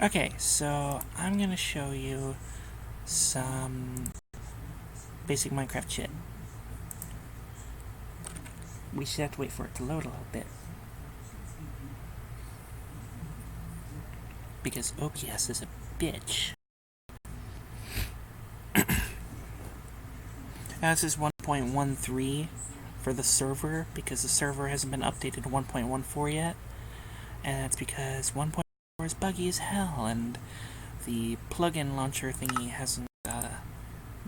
Okay, so I'm gonna show you some basic Minecraft shit. We just have to wait for it to load a little bit. Because OBS is a bitch. Now this is 1.13 for the server, because the server hasn't been updated to 1.14 yet. And that's because 1.4 is buggy as hell, and the plugin launcher thingy hasn't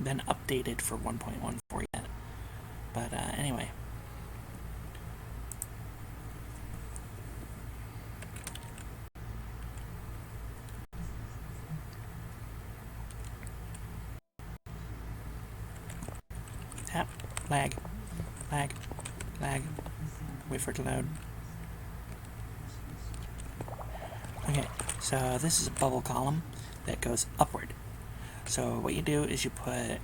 been updated for 1.14 yet. But anyway. Tap, lag, lag, lag. Wait for it to load. Okay, so this is a bubble column that goes upward. So what you do is you put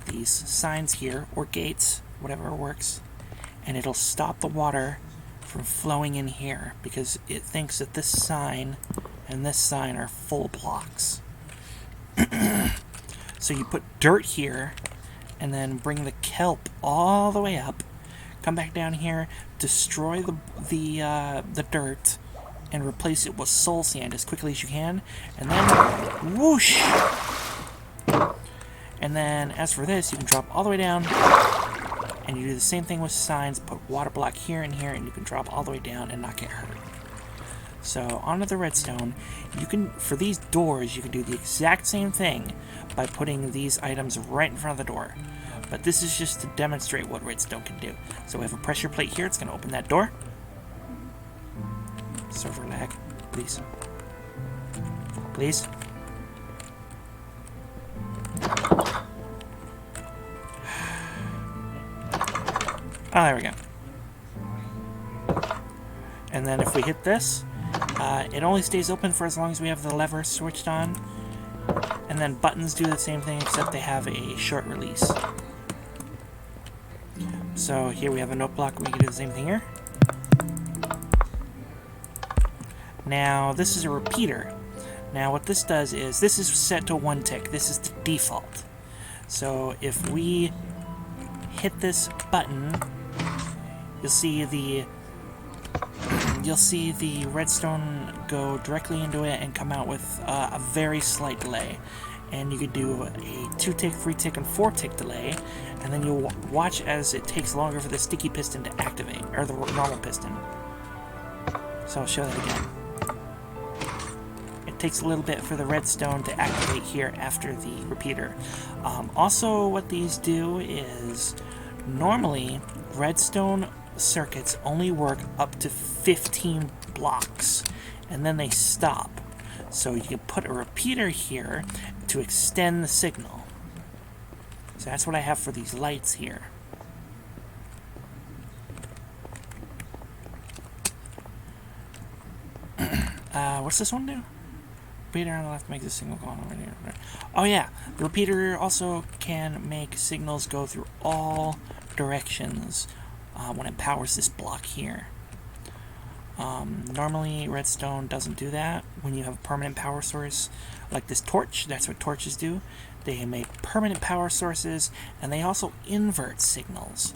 these signs here, or gates, whatever works, and it'll stop the water from flowing in here because it thinks that this sign and this sign are full blocks. So you put dirt here and then bring the kelp all the way up, come back down here, destroy the dirt, and replace it with soul sand as quickly as you can, and then whoosh! And then as for this, you can drop all the way down, and you do the same thing with signs, put water block here and here, and you can drop all the way down and not get hurt. So onto the redstone, you can, for these doors, you can do the exact same thing by putting these items right in front of the door. But this is just to demonstrate what redstone can do. So we have a pressure plate here, it's going to open that door. Server lag, please. Please. Oh, there we go. And then if we hit this, it only stays open for as long as we have the lever switched on. And then buttons do the same thing, except they have a short release. So here we have a note block, we can do the same thing here. Now this is a repeater. Now what this does is, this is set to 1 tick, this is the default. So if we hit this button, you'll see the redstone go directly into it and come out with a very slight delay. And you could do a 2-tick, 3-tick, and 4-tick delay, and then you'll watch as it takes longer for the sticky piston to activate, or the normal piston. So I'll show that again. It takes a little bit for the redstone to activate here after the repeater. Also, what these do is, normally, redstone circuits only work up to 15 blocks, and then they stop. So you can put a repeater here to extend the signal. So that's what I have for these lights here. What's this one do? Repeater on the left makes a signal go on over here. Oh yeah, the repeater also can make signals go through all directions when it powers this block here. Normally redstone doesn't do that. When you have a permanent power source like this torch, that's what torches do. They make permanent power sources, and they also invert signals.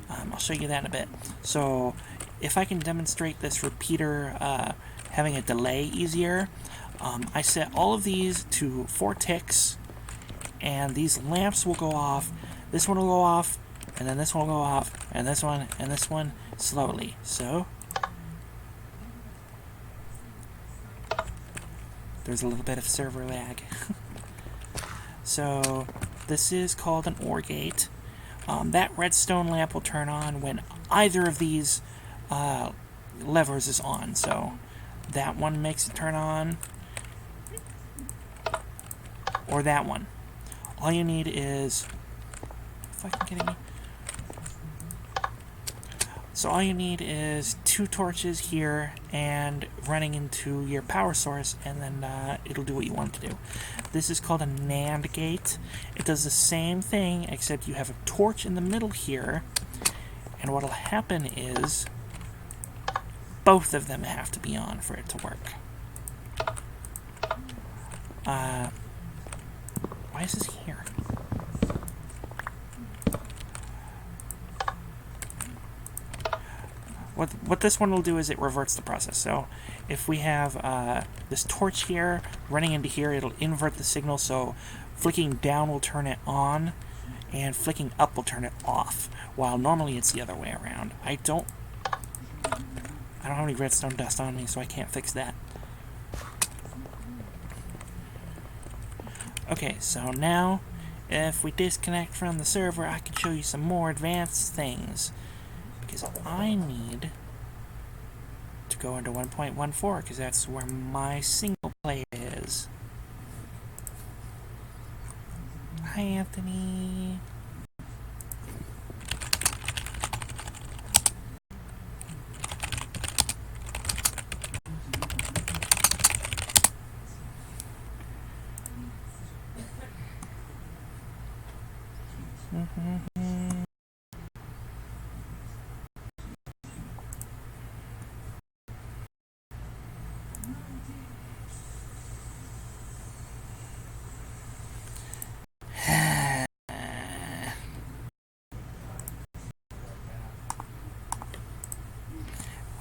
I'll show you that in a bit. So if I can demonstrate this repeater having a delay easier, I set all of these to 4 ticks, and these lamps will go off. This one will go off, and then this one will go off, and this one slowly. So there's a little bit of server lag. So this is called an OR gate. That redstone lamp will turn on when either of these levers is on. So that one makes it turn on, or that one. All you need is, so all you need is 2 torches here and running into your power source, and then it'll do what you want it to do. This is called a NAND gate. It does the same thing, except you have a torch in the middle here, and what'll happen is both of them have to be on for it to work. Why is this here? What this one will do is it reverts the process. So if we have this torch here running into here, it'll invert the signal. So flicking down will turn it on, and flicking up will turn it off. While normally it's the other way around. I don't have any redstone dust on me, so I can't fix that. Okay, so now if we disconnect from the server, I can show you some more advanced things. Because I need to go into 1.14, because that's where my single play is. Hi, Anthony.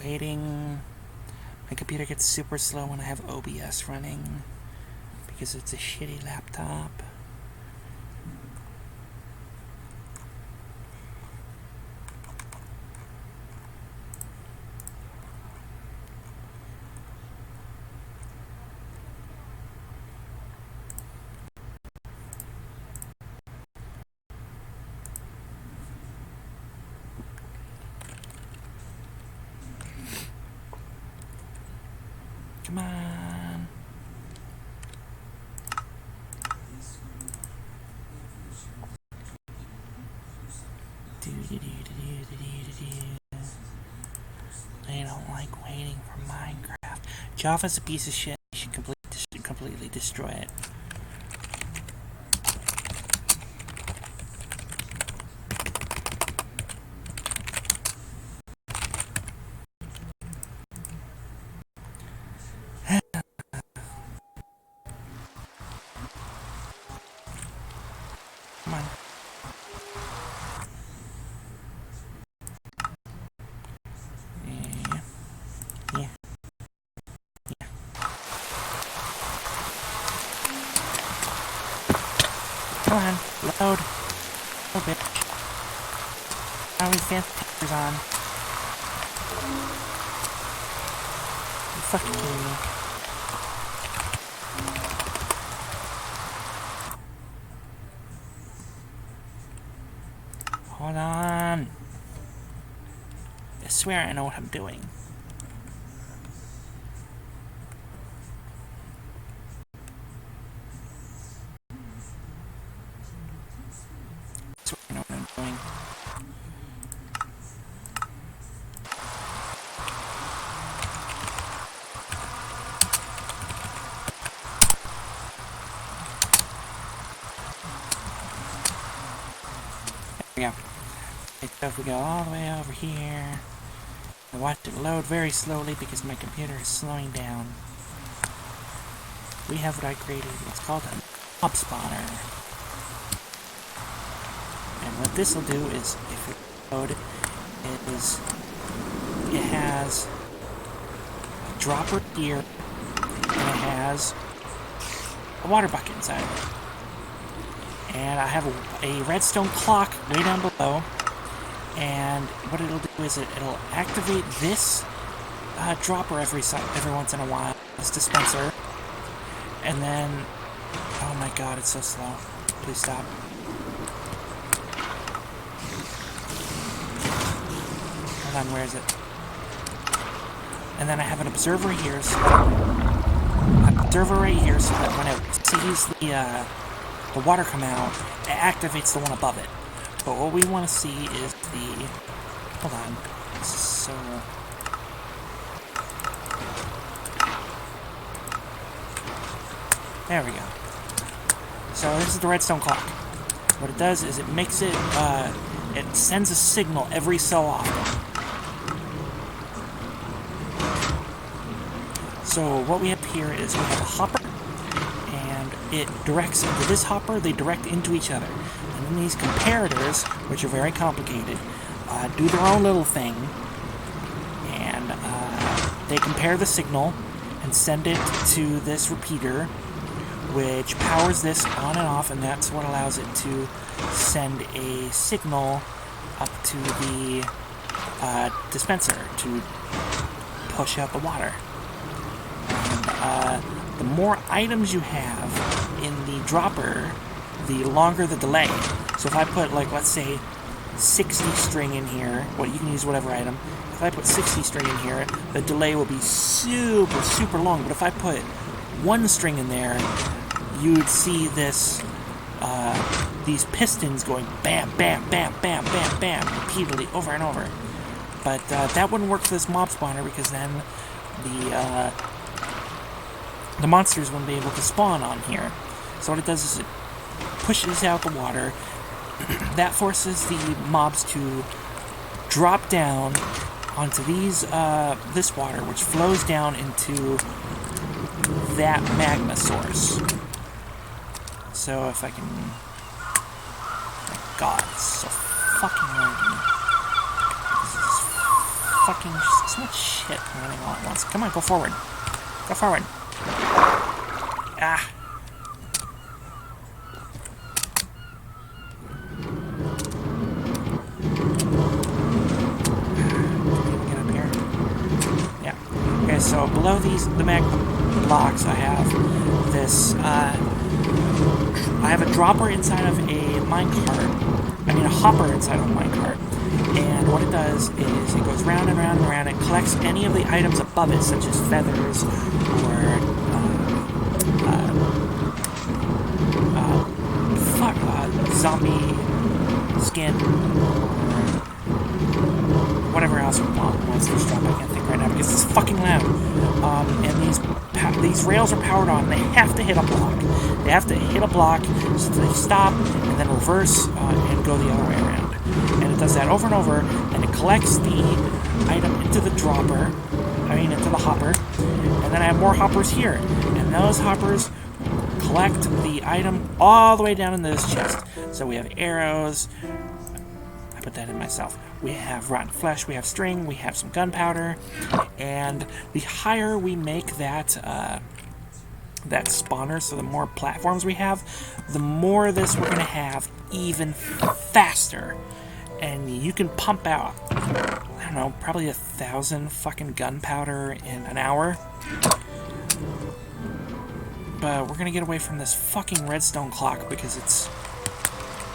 Waiting. My computer gets super slow when I have OBS running because it's a shitty laptop. Come on. I don't like waiting for Minecraft. Java's a piece of shit. You should completely destroy it. Come on. Yeah. Come on, load. Oh, bitch. How many fancy textures on? You fucking kidding me? Hold on. I swear I know what I'm doing. I swear I know what I'm doing. There we go. So if we go all the way over here, I watch it load very slowly because my computer is slowing down. We have what I created. It's called a mob spawner. And what this will do is, if we load it, it has a dropper here, and it has a water bucket inside of it. And I have a redstone clock way down below. And what it'll do is it'll activate this dropper every once in a while, this dispenser. And then, oh my god, it's so slow. Please stop. Hold on, where is it? And then I have an observer here, so that when it sees the water come out, it activates the one above it. But what we want to see is the... Hold on. This is so... There we go. So this is the redstone clock. What it does is it makes it... it sends a signal every so often. So what we have here is we have a hopper, and it directs into this hopper, they direct into each other. And then these comparators, which are very complicated, do their own little thing, and they compare the signal and send it to this repeater, which powers this on and off, and that's what allows it to send a signal up to the dispenser to push out the water. And the more items you have in the dropper, the longer the delay. So if I put, like, let's say 60 string in here, well, you can use whatever item. If I put 60 string in here, the delay will be super, super long. But if I put 1 string in there, you'd see this, these pistons going bam, bam, bam, bam, bam, bam, repeatedly over and over. But that wouldn't work for this mob spawner, because then the monsters wouldn't be able to spawn on here. So what it does is it pushes out the water. That forces the mobs to drop down onto these this water, which flows down into that magma source. So if I can... My god, it's so fucking laggy. This is fucking... so much shit running all at once. Come on, go forward. Go forward. Ah. Get up here. Yeah. Okay, so below the magma blocks, I have this, I have a dropper inside of a minecart. I mean, a hopper inside of a minecart. And what it does is it goes round and round and round. It collects any of the items above it, such as feathers or zombie skin, or whatever else wants to drop. I can't think right now because it's fucking loud. And these rails are powered on. They have to hit a block. They have to hit a block so they stop and then reverse and go the other way around. And it does that over and over, and it collects the item into the dropper, into the hopper, and then I have more hoppers here, and those hoppers collect the item all the way down in this chest. So we have arrows, I put that in myself, we have rotten flesh, we have string, we have some gunpowder, and the higher we make that that spawner, so the more platforms we have, the more of this we're going to have even faster. And you can pump out, I don't know, probably 1,000 fucking gunpowder in an hour. But we're gonna get away from this fucking redstone clock because it's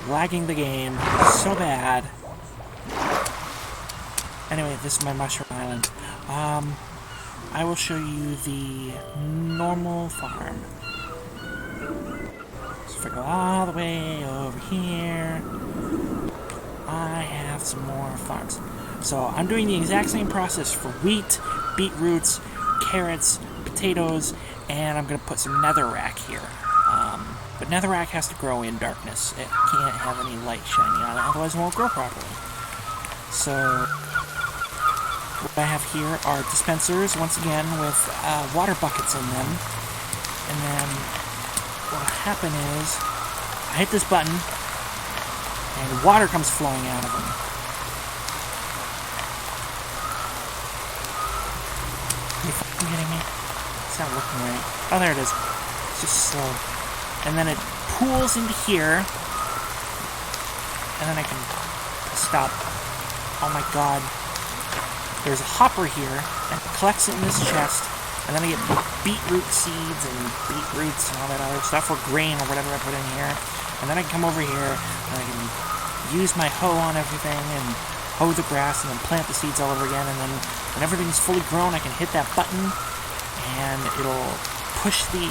lagging the game so bad. Anyway, this is my mushroom island. I will show you the normal farm. So if I go all the way over here, I have some more farms. So I'm doing the exact same process for wheat, beetroots, carrots, potatoes, and I'm going to put some netherrack here. But netherrack has to grow in darkness. It can't have any light shining on it, otherwise it won't grow properly. So what I have here are dispensers, once again, with water buckets in them. And then what will happen is I hit this button, and water comes flowing out of them. Are you fucking kidding me? It's not working right. Oh, there it is. It's just slow. And then it pools into here. And then I can stop. Oh my god. There's a hopper here that collects it in this chest. And then I get beetroot seeds and beetroots and all that other stuff, or grain or whatever I put in here. And then I can come over here and I can use my hoe on everything and hoe the grass and then plant the seeds all over again. And then when everything's fully grown, I can hit that button and it'll push the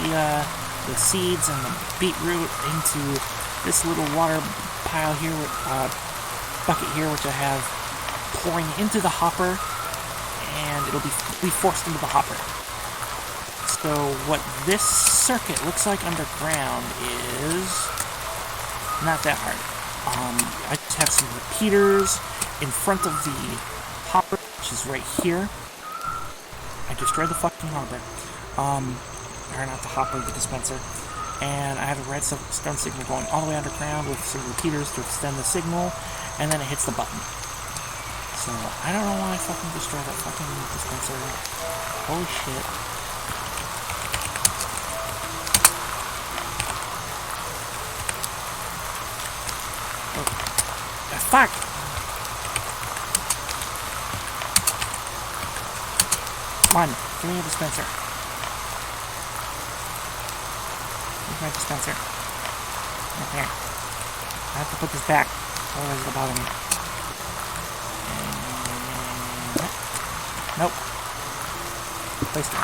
seeds and the beetroot into this little water pile here, bucket here, which I have pouring into the hopper, and it'll be forced into the hopper. So what this circuit looks like underground is not that hard. I just have some repeaters in front of the hopper, which is right here. I destroyed the fucking hopper. Or not the hopper, the dispenser. and I have a redstone signal going all the way underground with some repeaters to extend the signal, and then it hits the button. So, I don't know why I fucking destroyed that fucking dispenser. Holy shit. Oh. Fuck! Come on, give me a dispenser. Where's my dispenser? Right there. I have to put this back, otherwise it'll bother me. And... nope. Place it.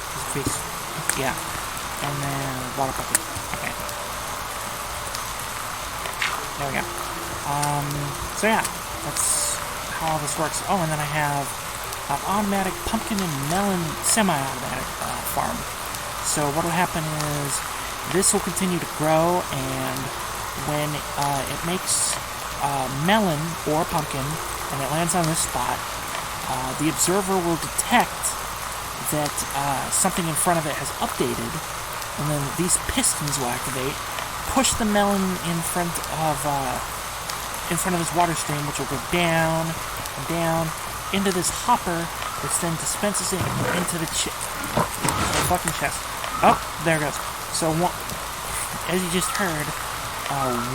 Just a piece. Yeah. And then water bucket. Okay. There we go. So yeah, that's how all this works. Oh, and then I have an automatic pumpkin and melon semi-automatic farm. So what will happen is this will continue to grow, and when it makes melon or pumpkin and it lands on this spot, the observer will detect that something in front of it has updated, and then these pistons will activate, push the melon in front of this water stream, which will go down and down into this hopper, which then dispenses it into the fucking chest. Oh, there it goes. So, as you just heard,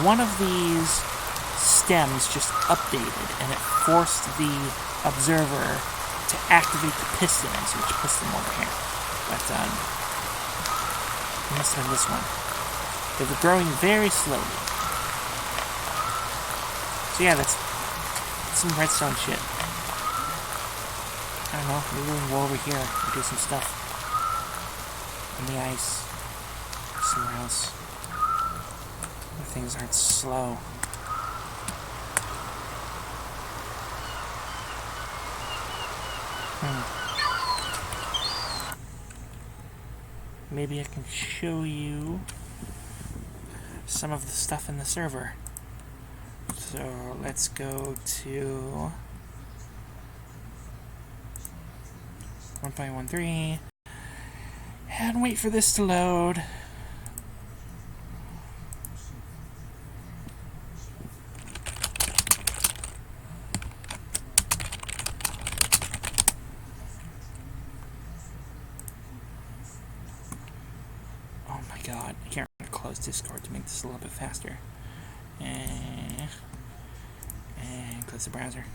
one of these stems just updated, and it forced the observer to activate the pistons, which puts them over here. But, it must have been this one. They were growing very slowly. So yeah, that's some redstone shit. I don't know, maybe we can go over here and do some stuff. On the ice. Somewhere else. Where things aren't slow. Maybe I can show you some of the stuff in the server. So let's go to 1.13 and wait for this to load. Oh my god, I can't close Discord to make this a little bit faster. And close the browser.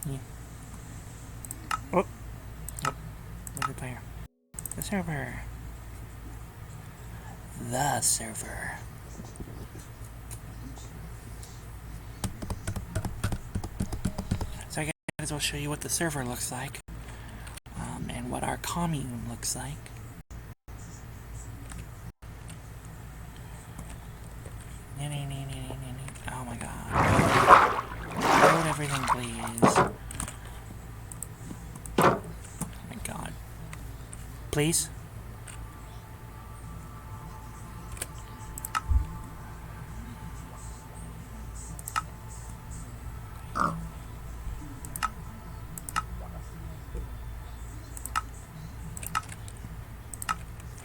Yeah. Oh, another player. The server. The server. So I guess I might as well show you what the server looks like. And what our commune looks like. Oh my god. Load everything, please. Oh my god. Please?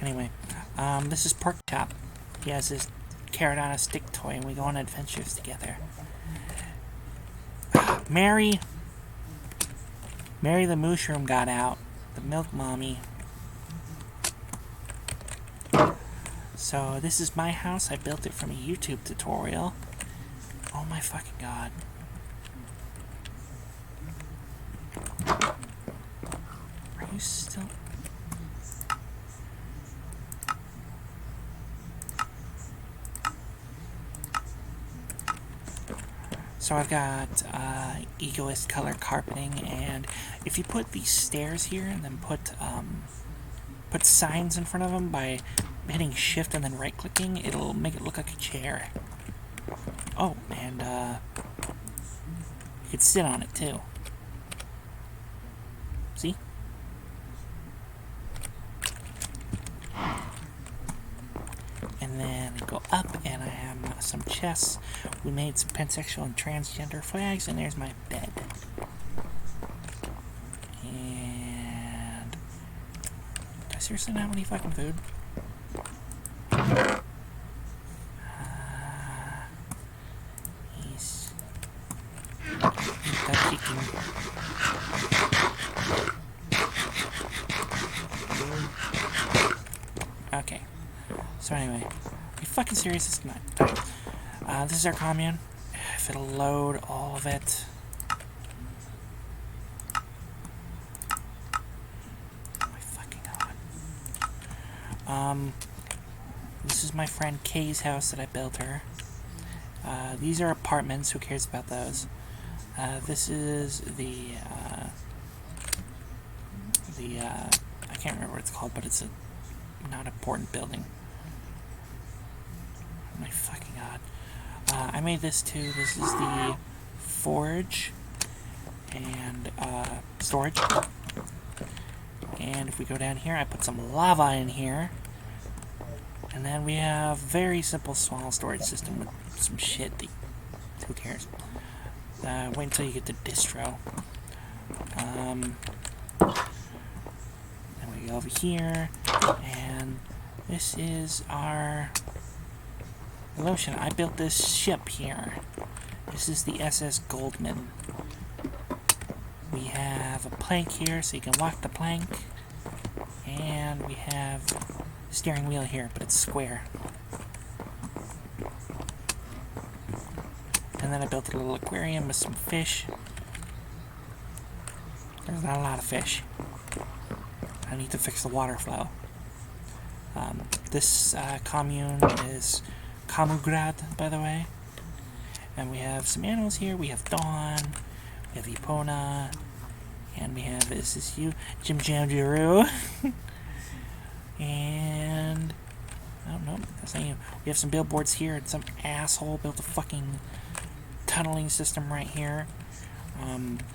Anyway, this is Pork Chop. He has his carrot on a stick toy, and we go on adventures together. Mary the mushroom got out. The milk mommy. So, this is my house. I built it from a YouTube tutorial. Oh my fucking god. Are you still... So I've got Egoist color carpeting, and if you put these stairs here and then put signs in front of them by hitting shift and then right clicking, it'll make it look like a chair. Oh, and you could sit on it too. See? And then go up, and I have some chests. We made some pansexual and transgender flags, and there's my bed. And do I seriously not have any fucking food? He's chicken. Okay. So anyway, are you fucking serious? It's not time. This is our commune. If it'll load all of it. Oh my fucking god. This is my friend Kay's house that I built her. These are apartments. Who cares about those? This is the I can't remember what it's called, but it's a not important building. Oh my fucking god. I made this too. This is the forge and storage. And if we go down here, I put some lava in here. And then we have very simple small storage system with some shit that, who cares? Wait until you get the distro. Then we go over here, and this is our lotion. I built this ship here. This is the SS Goldman. We have a plank here, so you can walk the plank. And we have a steering wheel here, but it's square. And then I built a little aquarium with some fish. There's not a lot of fish. I need to fix the water flow. This commune is Kamugrad, by the way. And we have some animals here. We have Dawn, we have Epona, and we have, is this you? Jim Jam Jiru. And, I don't know, that's not you. We have some billboards here, and some asshole built a fucking tunneling system right here.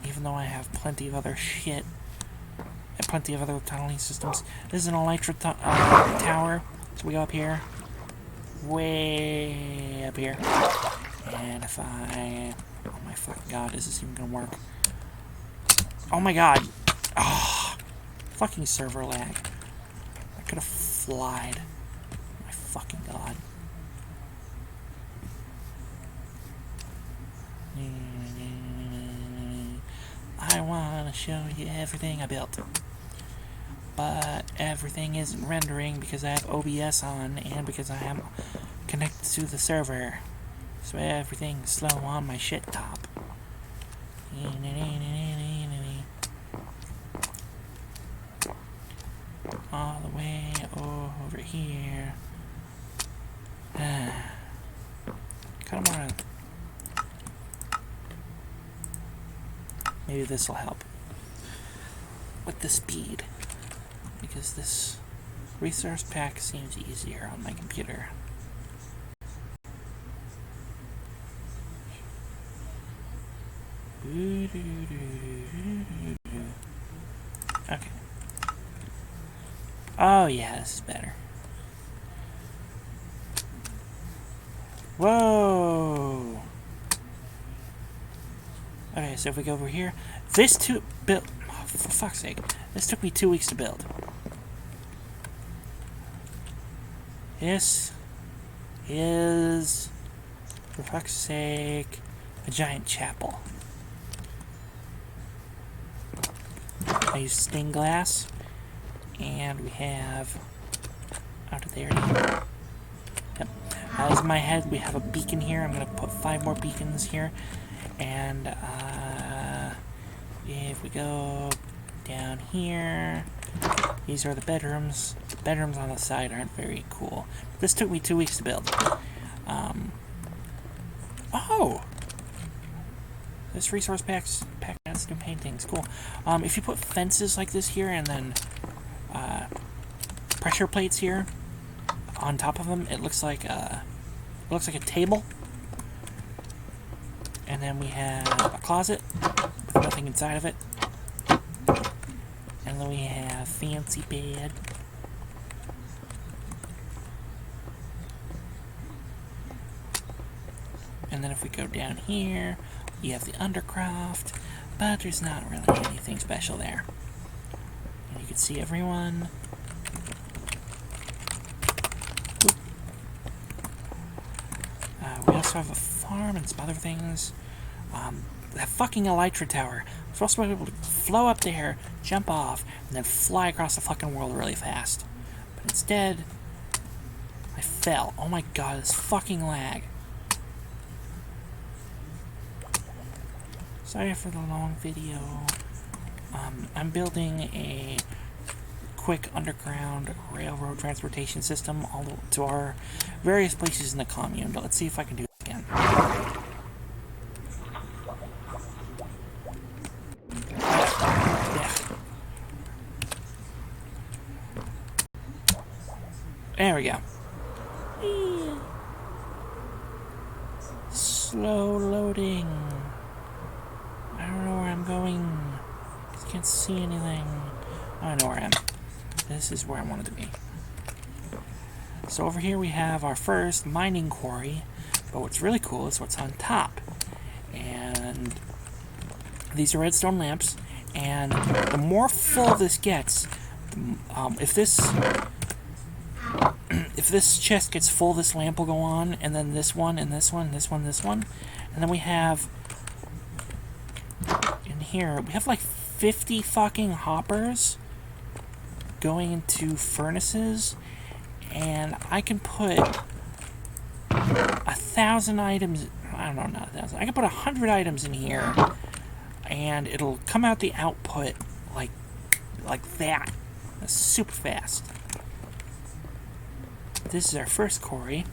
Even though I have plenty of other shit, and plenty of other tunneling systems. This is an Elytra tower, so we go up here, way up here, and if I, oh my fucking god, is this even gonna work? Oh my god, oh, fucking server lag. I could have flied. Oh my fucking god. I want to show you everything I built. But everything isn't rendering because I have OBS on and because I am connected to the server. So everything's slow on my shit top. All the way over here. Kind of want to... Maybe this will help with the speed, because this resource pack seems easier on my computer. Okay. Oh yeah, this is better. Whoa! Okay, so if we go over here, this build, oh, for fuck's sake, this took me 2 weeks to build. This is, for fuck's sake, a giant chapel. I use stained glass, and we have, out of there, yep, as my head, we have a beacon here. I'm going to put 5 more beacons here. And if we go down here, these are the bedrooms. The bedrooms on the side aren't very cool. This took me 2 weeks to build. Oh! This resource pack adds new paintings. Cool. If you put fences like this here and then pressure plates here on top of them, it looks like a table. And then we have a closet with nothing inside of it. And then we have fancy bed. And then if we go down here, you have the Undercroft, but there's not really anything special there. And you can see everyone. We also have a farm and some other things. That fucking Elytra Tower. I'm supposed to be able to flow up there, jump off, and then fly across the fucking world really fast. But instead, I fell. Oh my god, this fucking lag. Sorry for the long video. I'm building a quick underground railroad transportation system all to our various places in the commune. But let's see if I can do it again. There we go. Slow loading. I don't know where I'm going. I can't see anything. Oh, I know where I am. This is where I wanted to be. So over here we have our first mining quarry. But what's really cool is what's on top. And these are redstone lamps. And the more full this gets, if this chest gets full, this lamp will go on, and then this one, and this one, this one, this one. And then we have, in here, we have like 50 fucking hoppers going into furnaces, and I can put 1,000 items, I don't know, not 1,000, I can put 100 items in here, and it'll come out the output like that. That's super fast. This is our first quarry,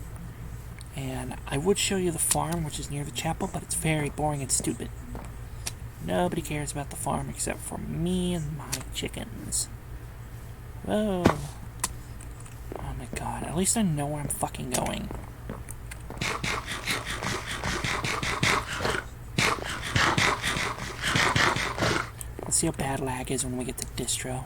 and I would show you the farm, which is near the chapel, but it's very boring and stupid. Nobody cares about the farm except for me and my chickens. Whoa. Oh my god, at least I know where I'm fucking going. Let's see how bad lag is when we get to distro.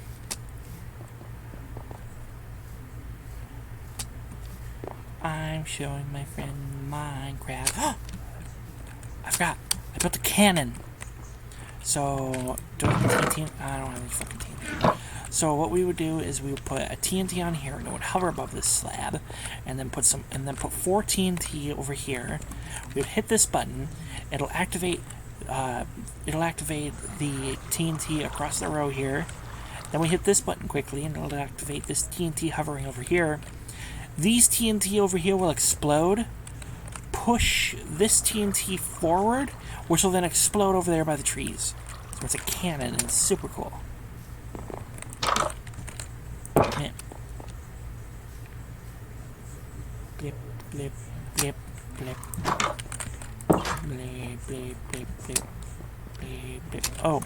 I'm showing my friend Minecraft. I forgot. I built a cannon. So, do I have TNT? I don't have any fucking TNT. So what we would do is we would put a TNT on here, and it would hover above this slab, and then put 4 TNT over here. We would hit this button. It'll activate. It'll activate the TNT across the row here. Then we hit this button quickly, and it'll activate this TNT hovering over here. These TNT over here will explode, push this TNT forward, which will then explode over there by the trees. So it's a cannon, and it's super cool. Yeah. Blip, blip, blip, blip. Blip, blip, blip, blip. Blip, blip. Oh.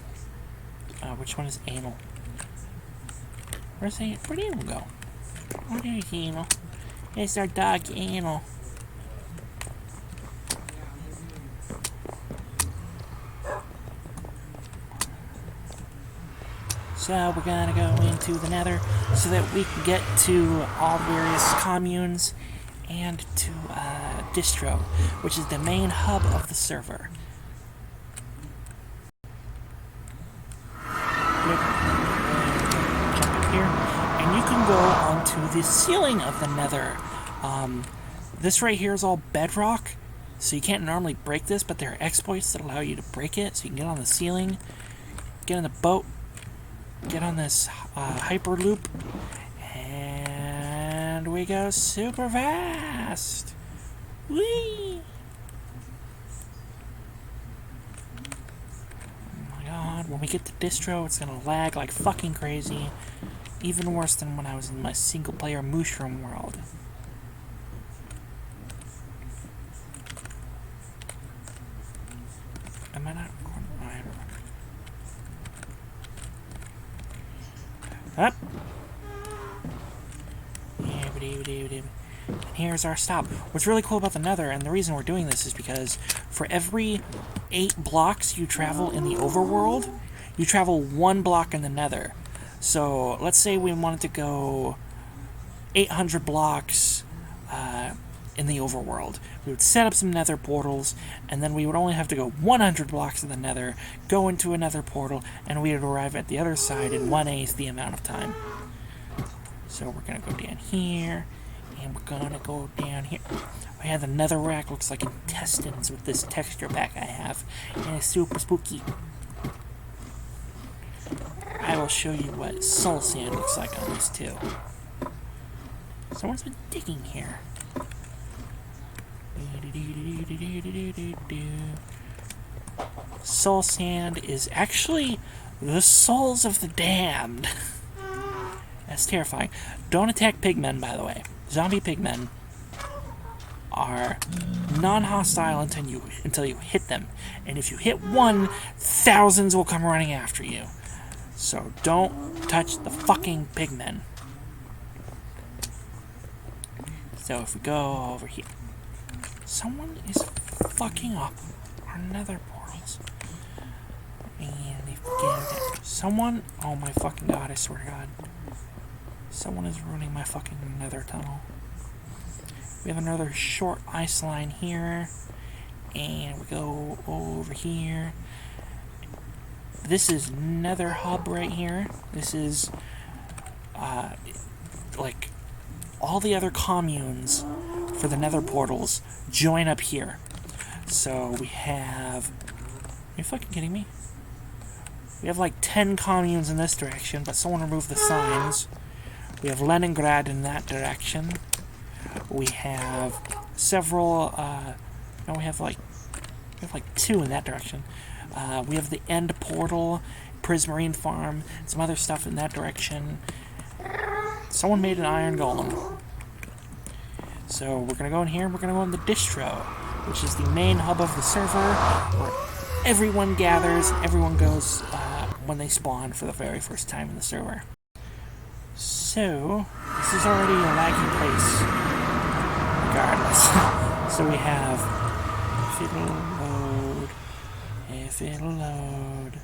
Which one is anal? Where'd anal go? Oh, there's anal. It's our dog, Anal. So we're gonna go into the Nether so that we can get to all the various communes and to Distro, which is the main hub of the server. Jump up here. And you can go onto the ceiling of the Nether. This right here is all bedrock, so you can't normally break this, but there are exploits that allow you to break it. So you can get on the ceiling, get in the boat, get on this Hyperloop, and we go super fast. Whee! Oh my god, when we get to Distro, it's gonna lag like fucking crazy. Even worse than when I was in my single-player Mushroom world. Am I not recording? I am recording. Up! And here's our stop. What's really cool about the Nether, and the reason we're doing this is because for every 8 blocks you travel in the overworld, you travel 1 block in the Nether. So let's say we wanted to go 800 blocks in the overworld. We would set up some nether portals, and then we would only have to go 100 blocks to the nether, go into another portal, and we would arrive at the other side in 1/8 the amount of time. So we're going to go down here, and we're going to go down here. I have the netherrack, looks like intestines with this texture pack I have, and it's super spooky. I will show you what soul sand looks like on this too. Someone's been digging here. Soul sand is actually the souls of the damned. That's terrifying. Don't attack pigmen, by the way. Zombie pigmen are non-hostile until you hit them. And if you hit one, thousands will come running after you. So don't touch the fucking pigmen. So if we go over here, someone is fucking up our nether portals. And if we get someone, oh my fucking god, I swear to god. Someone is ruining my fucking nether tunnel. We have another short ice line here. And we go over here. This is Nether Hub right here. This is, like, all the other communes for the nether portals join up here. So we have... Are you fucking kidding me? We have like 10 communes in this direction, but someone removed the signs. We have Leningrad in that direction. We have several, no, we have like 2 in that direction. We have the End Portal, Prismarine Farm, some other stuff in that direction. Someone made an iron golem. So we're going to go in here, and we're going to go in the distro, which is the main hub of the server, where everyone gathers, everyone goes when they spawn for the very first time in the server. So, this is already a laggy place, regardless. So we have, if it'll load.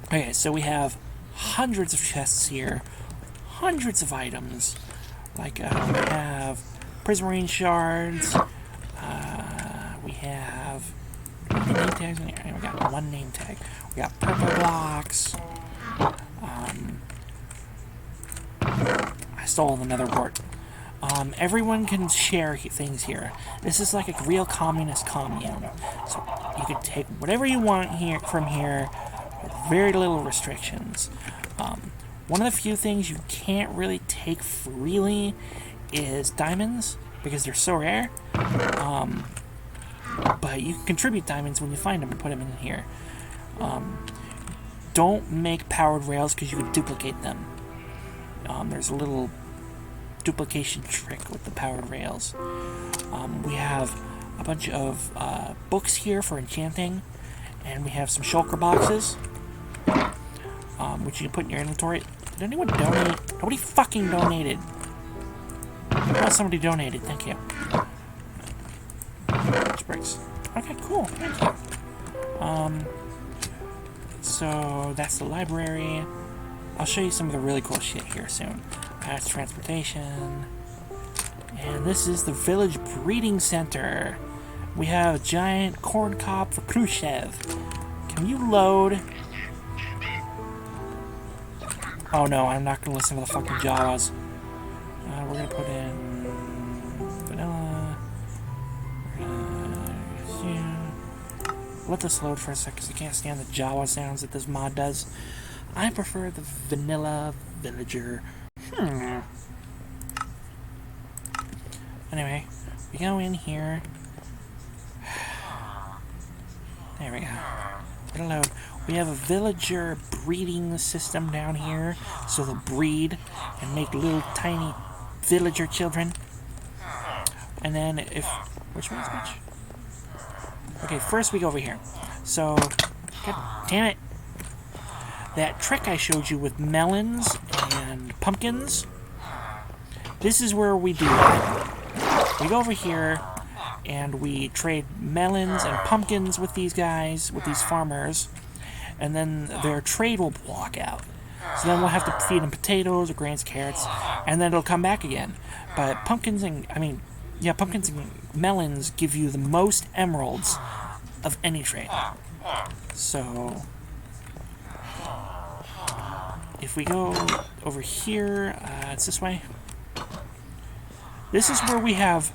Okay, so we have hundreds of chests here, hundreds of items. Like, we have Prismarine shards, we have name tags in here. We got 1 name tag. We got purple blocks. I stole the nether port. Everyone can share things here. This is like a real communist commune. So you can take whatever you want here from here with very little restrictions. One of the few things you can't really take freely is diamonds, because they're so rare. But you can contribute diamonds when you find them and put them in here. Don't make powered rails, because you can duplicate them. There's a little duplication trick with the powered rails. We have a bunch of books here for enchanting, and we have some shulker boxes, which you can put in your inventory. Did anyone donate? Nobody fucking donated. Oh, somebody donated. Thank you. Bricks. Okay, cool. Thank you. So that's the library. I'll show you some of the really cool shit here soon. That's transportation. And this is the village breeding center. We have a giant corn cob for Khrushchev. Can you load? Oh no, I'm not going to listen to the fucking Jawas. We're going to put in vanilla. Let this load for a sec, because I can't stand the Jawa sounds that this mod does. I prefer the vanilla villager. Anyway, we go in here. There we go. It'll load. We have a villager breeding system down here, so they'll breed and make little tiny villager children. And then which one's which? Okay, first we go over here. So, god damn it. That trick I showed you with melons and pumpkins, this is where we do that. We go over here, and we trade melons and pumpkins with these guys, with these farmers, and then their trade will block out. So then we'll have to feed him potatoes or grains, carrots, and then it'll come back again. But pumpkins and melons give you the most emeralds of any trade. So if we go over here, it's this way. This is where we have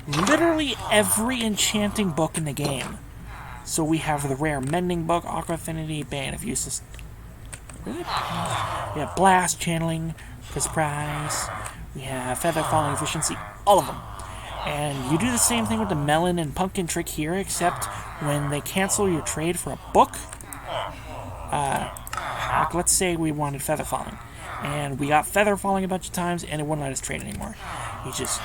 literally every enchanting book in the game. So we have the rare Mending Book, Aqua Affinity, Bane of Useless. Really? We have Blast, Channeling, for surprise. We have Feather, Falling, Efficiency, all of them. And you do the same thing with the melon and pumpkin trick here, except when they cancel your trade for a book. Like let's say we wanted Feather Falling, and we got Feather Falling a bunch of times, and it wouldn't let us trade anymore. You just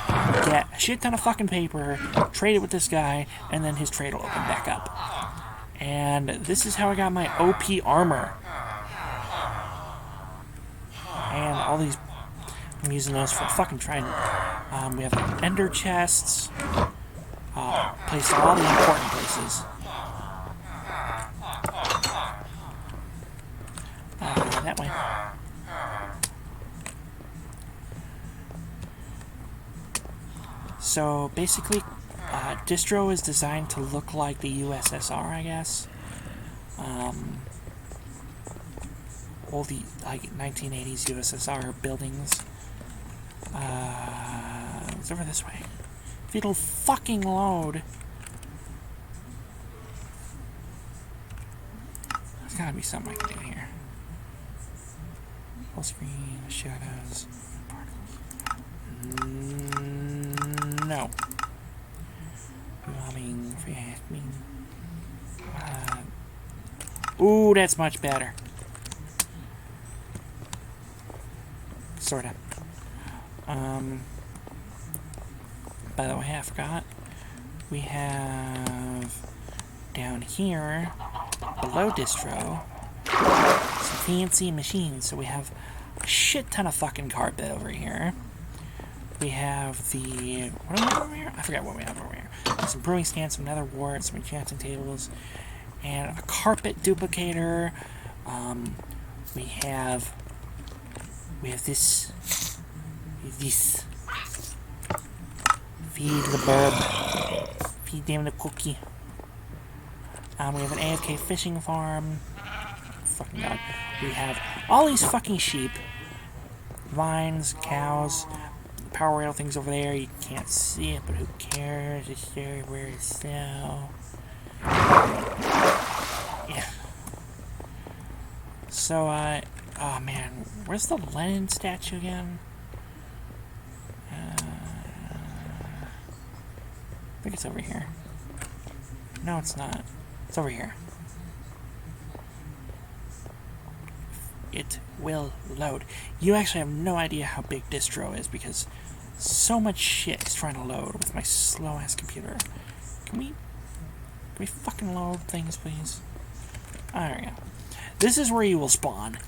get a shit ton of fucking paper, trade it with this guy, and then his trade will open back up. And this is how I got my OP armor. And all these, I'm using those for fucking trident. We have ender chests, placed all the important places. That way. So basically, Distro is designed to look like the USSR, I guess. All the like 1980s USSR buildings. It's over this way. If it'll fucking load. There's gotta be something I can do here. Full screen, shadows, particles. No. Bombing, reacting. Ooh, that's much better. Sorta. By the way, I forgot. We have down here, below Distro, some fancy machines. So we have a shit ton of fucking carpet over here. We have the... what do we have over here? I forgot what we have over here. Some brewing stands, some nether warts, some enchanting tables, and a carpet duplicator. We have this. Feed the bird. Feed them the cookie. We have an AFK fishing farm. Fucking god. We have all these fucking sheep. Vines, cows, power rail things over there. You can't see it, but who cares? It's there where it's so. Yeah. So, oh man, where's the Lenin statue again? I think it's over here. No, it's not. It's over here. It will load. You actually have no idea how big Distro is because so much shit is trying to load with my slow-ass computer. Can we fucking load things, please? There we go. This is where you will spawn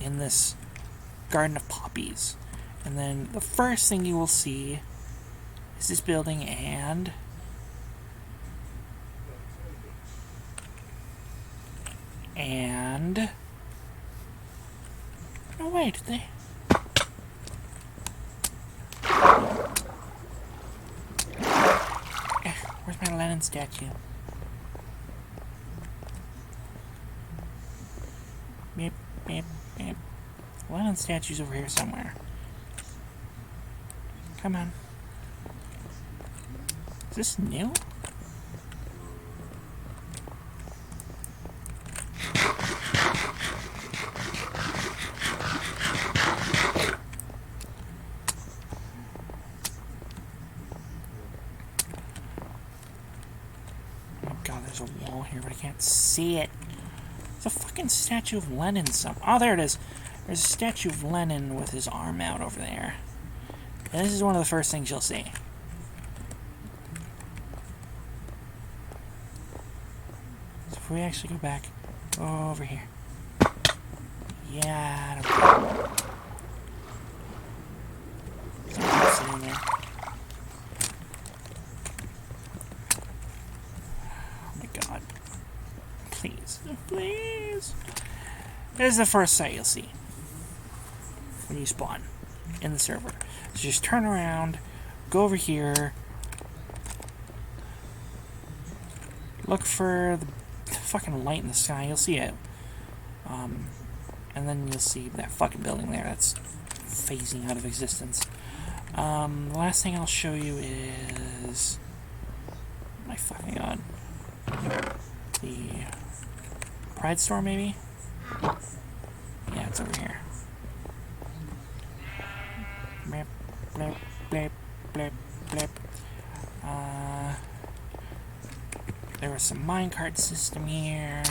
in this Garden of Poppies. And then the first thing you will see is this building and... no, wait, did they? Where's my Lenin statue? Beep, beep, beep. Lenin statue's over here somewhere. Come on. Is this new? There's a wall here, but I can't see it. There's a fucking statue of Lenin somewhere. Oh, there it is. There's a statue of Lenin with his arm out over there. And this is one of the first things you'll see. So if we actually go back over here. Yeah, I don't know. Something's sitting there. Please. This is the first sight you'll see. when you spawn in the server. So just turn around, go over here, look for the fucking light in the sky, you'll see it. And then you'll see that fucking building there that's phasing out of existence. The last thing I'll show you is... my fucking god. The Pride Store, maybe? Yeah, it's over here. Blip, blip, blip, blip, blip. There was some minecart system here.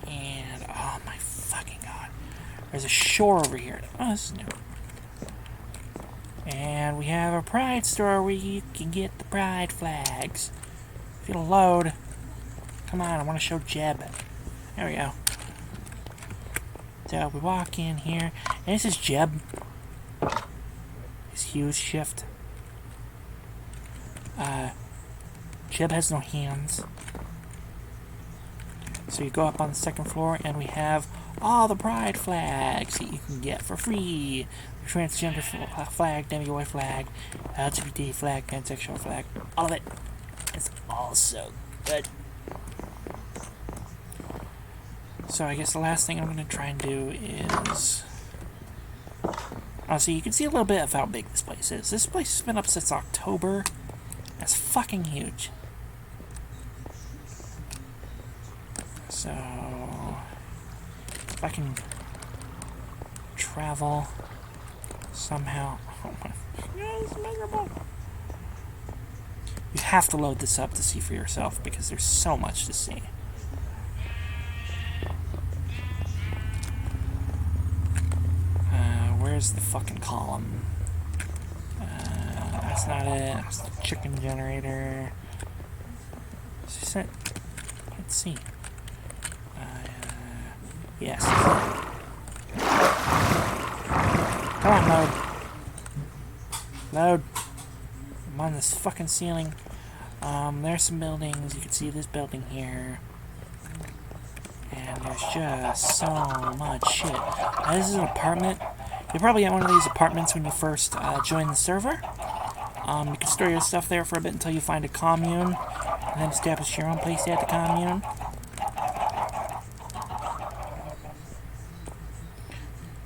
And, oh my fucking god. There's a shore over here. Oh, this is new. And we have a Pride Store where you can get the Pride flags. If it'll load. Come on, I want to show Jeb. There we go. So we walk in here, and this is Jeb. His huge shift. Jeb has no hands. So you go up on the second floor, and we have all the Pride flags that you can get for free. The transgender flag, WY flag, LGBT flag, pansexual flag, all of it. It's all so good. So I guess the last thing I'm going to try and do is... so you can see a little bit of how big this place is. This place has been up since October. That's fucking huge. So... if I can travel somehow... oh my god, it's miserable. You have to load this up to see for yourself because there's so much to see. Where's the fucking column? That's not it. That's the chicken generator. Is this it? Let's see. Yes. Come on, load. Load. I'm on this fucking ceiling. There's some buildings. You can see this building here. And there's just so much shit. Now, this is an apartment. You'll probably get one of these apartments when you first join the server. You can store your stuff there for a bit until you find a commune, and then establish your own place at the commune.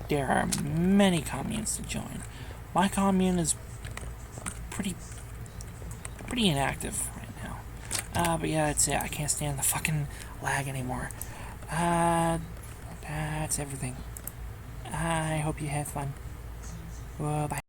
There are many communes to join. My commune is pretty inactive right now. But yeah, that's it. I can't stand the fucking lag anymore. That's everything. I hope you had fun. Bye.